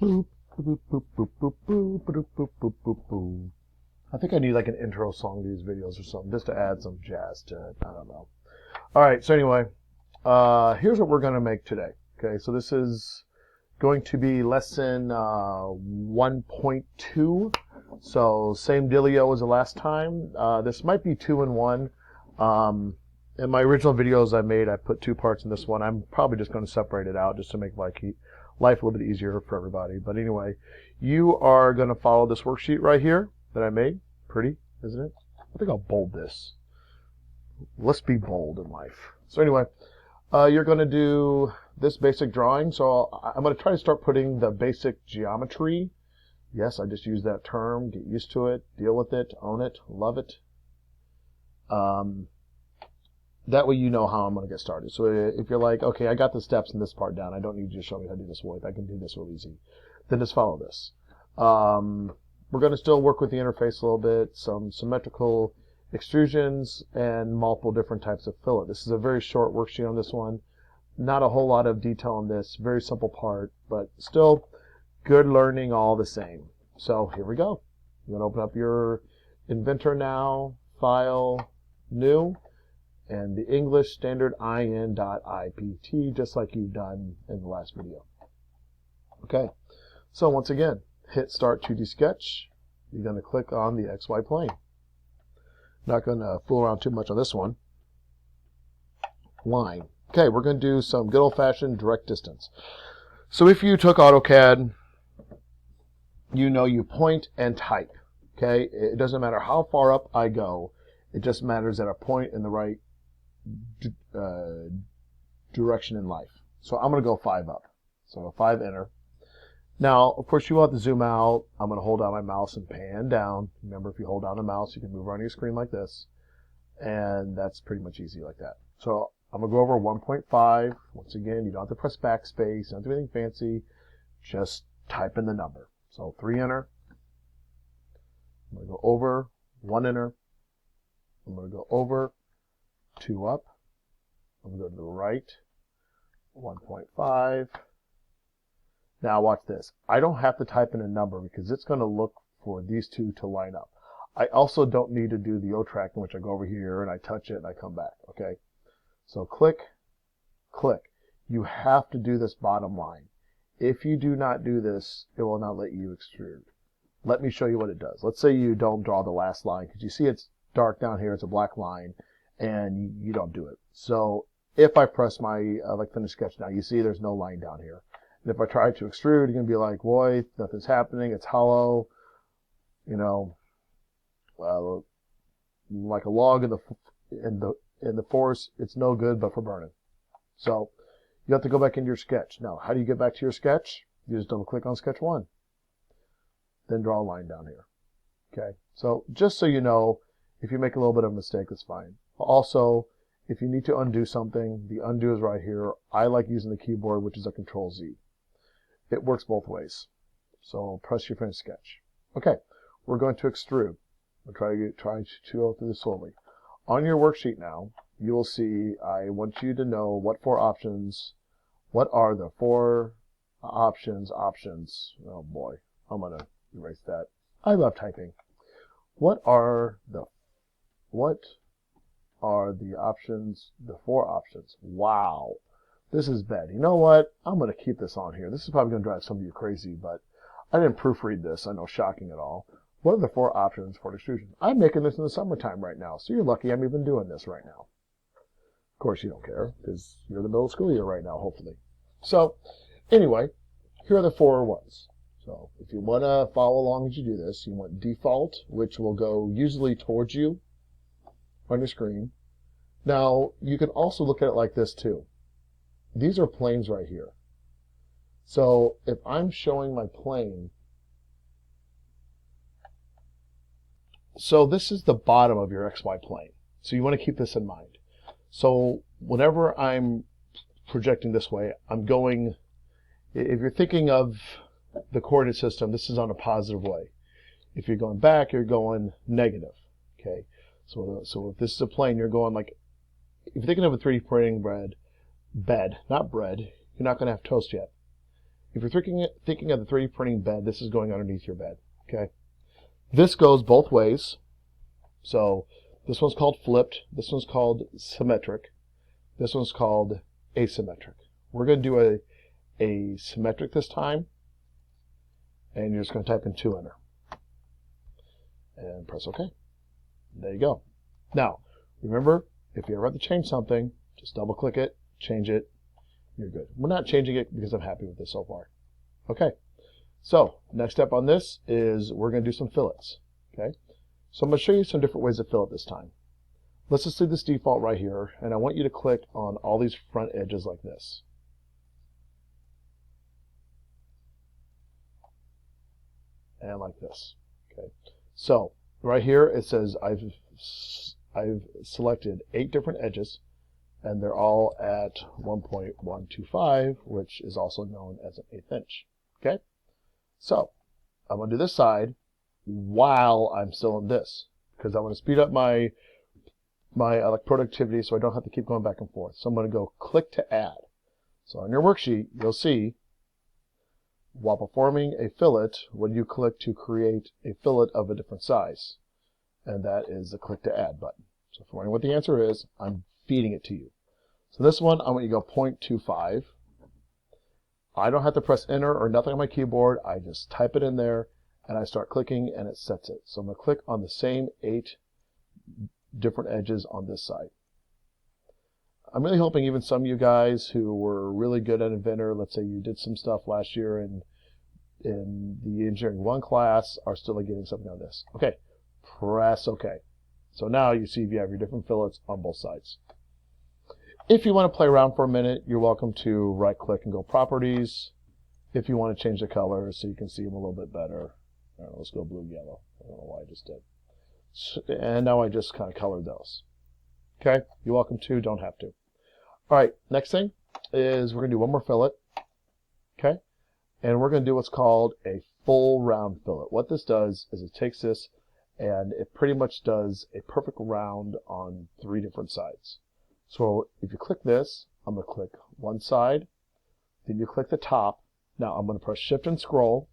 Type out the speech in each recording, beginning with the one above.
Boop, boop, boop, boop, boop, boop, boop, boop, boop, boop, boop. I think I need like an intro song to these videos or something just to add some jazz to it. I don't know. All right, so anyway, here's what we're going to make today. Okay, so this is going to be lesson 1.2. So same dealio as the last time. This might be 2 in 1. In my original videos I made, I put 2 parts in this one. I'm probably just going to separate it out just to make life a little bit easier for everybody. But anyway, you are going to follow this worksheet right here that I made. Pretty, isn't it? I think I'll bold this. Let's be bold in life. So anyway, you're going to do this basic drawing. So I'm going to try to start putting the basic geometry. Yes, I just used that term. Get used to it. Deal with it. Own it. Love it. That way you know how I'm going to get started. So if you're like, okay, I got the steps in this part down. I don't need you to show me how to do this with. I can do this real easy. Then just follow this. We're going to still work with the interface a little bit, some symmetrical extrusions, and multiple different types of fillet. This is a very short worksheet on this one. Not a whole lot of detail on this. Very simple part, but still good learning all the same. So here we go. You're going to open up your inventor now, file, new, and the English standard in.ipt, just like you've done in the last video. Okay, so once again, hit Start 2D Sketch. You're going to click on the XY plane. Not going to fool around too much on this one. Line. Okay, we're going to do some good old-fashioned direct distance. So if you took AutoCAD, you know you point and type. Okay, it doesn't matter how far up I go. It just matters that I point in the right direction in life. So I'm going to go 5 up. So 5, enter. Now, of course, you want to zoom out. I'm going to hold down my mouse and pan down. Remember, if you hold down the mouse, you can move around your screen like this. And that's pretty much easy like that. So I'm going to go over 1.5. Once again, you don't have to press backspace. You don't have to do anything fancy. Just type in the number. So 3, enter. I'm going to go over, 1, enter. I'm going to go over, 2 up. I'm going to go to the right, 1.5. Now watch this. I don't have to type in a number because it's going to look for these two to line up. I also don't need to do the O track in which I go over here and I touch it and I come back. Okay. So click, click. You have to do this bottom line. If you do not do this, it will not let you extrude. Let me show you what it does. Let's say you don't draw the last line because you see it's dark down here. It's a black line and you don't do it. So if I press my like finish sketch now, you see there's no line down here. And if I try to extrude, you're going to be like, boy, nothing's happening. It's hollow, you know, like a log in the forest. It's no good, but for burning. So you have to go back into your sketch. Now, how do you get back to your sketch? You just double click on sketch 1. Then draw a line down here. Okay. So just so you know, if you make a little bit of a mistake, it's fine. Also, if you need to undo something, the undo is right here. I like using the keyboard, which is a Control-Z. It works both ways. So press your finish sketch. Okay, we're going to extrude. We'll try to go through this slowly. On your worksheet now, you will see I want you to know what 4 options. What are the 4 options? Oh boy, I'm going to erase that. I love typing. What are the options? The 4 options. Wow. This is bad. You know what? I'm going to keep this on here. This is probably going to drive some of you crazy, but I didn't proofread this. I know, shocking at all. What are the 4 options for extrusion? I'm making this in the summertime right now, so you're lucky I'm even doing this right now. Of course, you don't care, because you're in the middle of school year right now, hopefully. So, anyway, here are the 4 ones. So, if you want to follow along as you do this, you want default, which will go usually towards you on your screen. Now, you can also look at it like this, too. These are planes right here. So if I'm showing my plane, so this is the bottom of your XY plane. So you want to keep this in mind. So whenever I'm projecting this way, I'm going, if you're thinking of the coordinate system, this is on a positive way. If you're going back, you're going negative. Okay. So if this is a plane, you're going like, if you're thinking of a 3D printing bed, not bread, you're not going to have toast yet. if you're thinking of the 3D printing bed, this is going underneath your bed. Okay. This goes both ways. So this one's called flipped. This one's called symmetric. This one's called asymmetric. We're going to do a symmetric this time. And you're just going to type in 2 enter. And press OK. There you go. Now, remember, if you ever have to change something, just double click it, change it, you're good. We're not changing it because I'm happy with this so far. Okay. So, next step on this is we're going to do some fillets. Okay. So I'm going to show you some different ways to fillet this time. Let's just leave this default right here, and I want you to click on all these front edges like this. And like this. Okay. So right here it says I've selected 8 different edges, and they're all at 1.125, which is also known as an 1/8 inch. Okay. So I'm going to do this side while I'm still in this, because I want to speed up my productivity so I don't have to keep going back and forth. So I'm going to go click to add. So on your worksheet, you'll see while performing a fillet, when you click to create a fillet of a different size, and that is the click to add button. So if you're wondering what the answer is, I'm feeding it to you. So this one, I want you to go 0.25. I don't have to press enter or nothing on my keyboard. I just type it in there, and I start clicking, and it sets it. So I'm going to click on the same 8 different edges on this side. I'm really hoping even some of you guys who were really good at Inventor, let's say you did some stuff last year in the Engineering 1 class, are still getting something on this. Okay, press OK. So now you see you have your different fillets on both sides. If you want to play around for a minute, you're welcome to right-click and go Properties. If you want to change the color so you can see them a little bit better, let's go blue-yellow. I don't know why I just did. So, and now I just kind of colored those. Okay, you're welcome to, don't have to. All right, next thing is we're going to do one more fillet. Okay, and we're going to do what's called a full round fillet. What this does is it takes this and it pretty much does a perfect round on 3 different sides. So if you click this, I'm going to click one side, then you click the top. Now I'm going to press Shift and scroll.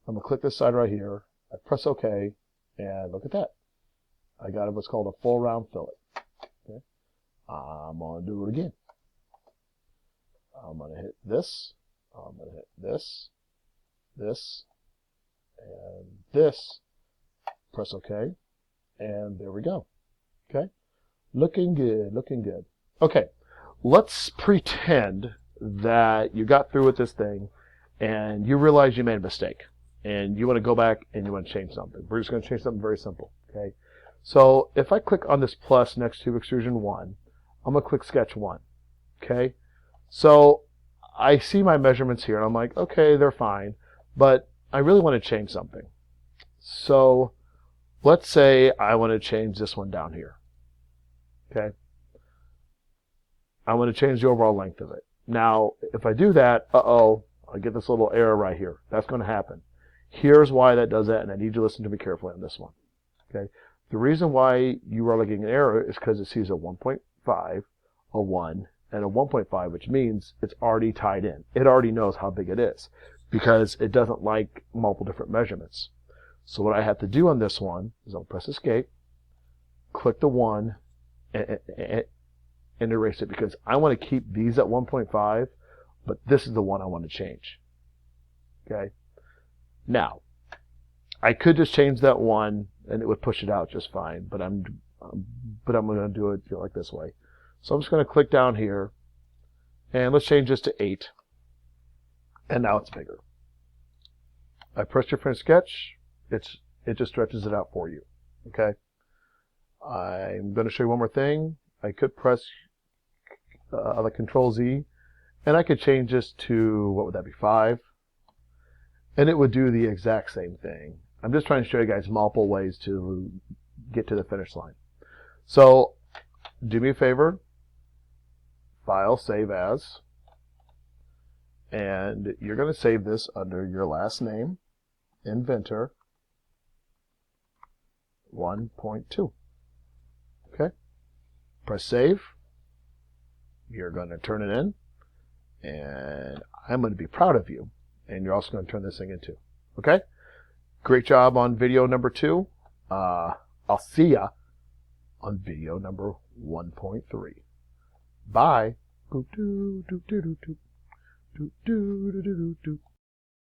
I'm going to click this side right here. I press OK, and look at that. I got what's called a full round fillet. Okay. I'm going to do it again. I'm going to hit this. I'm going to hit this, this, and this. Press OK, and there we go. Okay. Looking good, looking good. Okay, let's pretend that you got through with this thing and you realize you made a mistake and you want to go back and you want to change something. We're just going to change something very simple. Okay, so if I click on this plus next to extrusion 1, I'm going to click sketch 1. Okay, so I see my measurements here and I'm like, okay, they're fine, but I really want to change something. So let's say I want to change this one down here. Okay, I want to change the overall length of it. Now, if I do that, I get this little error right here. That's going to happen. Here's why that does that, and I need you to listen to me carefully on this one. Okay, the reason why you are getting an error is because it sees a 1.5, a 1, and a 1.5, which means it's already tied in. It already knows how big it is because it doesn't like multiple different measurements. So what I have to do on this one is I'll press Escape, click the 1, and erase it because I want to keep these at 1.5, but this is the one I want to change. Okay. Now, I could just change that 1 and it would push it out just fine, but I'm going to do it like this way. So I'm just going to click down here and let's change this to 8, and now it's bigger. I press your finish sketch. It just stretches it out for you. Okay. I'm going to show you one more thing. I could press the Control Z, and I could change this to, what would that be, 5? And it would do the exact same thing. I'm just trying to show you guys multiple ways to get to the finish line. So, do me a favor, File, Save As, and you're going to save this under your last name, Inventor 1.2. Okay, press save. You're going to turn it in, And I'm going to be proud of you. And you're also going to turn this thing into. Okay? Great job on video number 2. I'll see ya on video number 1.3. Bye. Boop doo doo doo doo doo doo doo doo doo doo.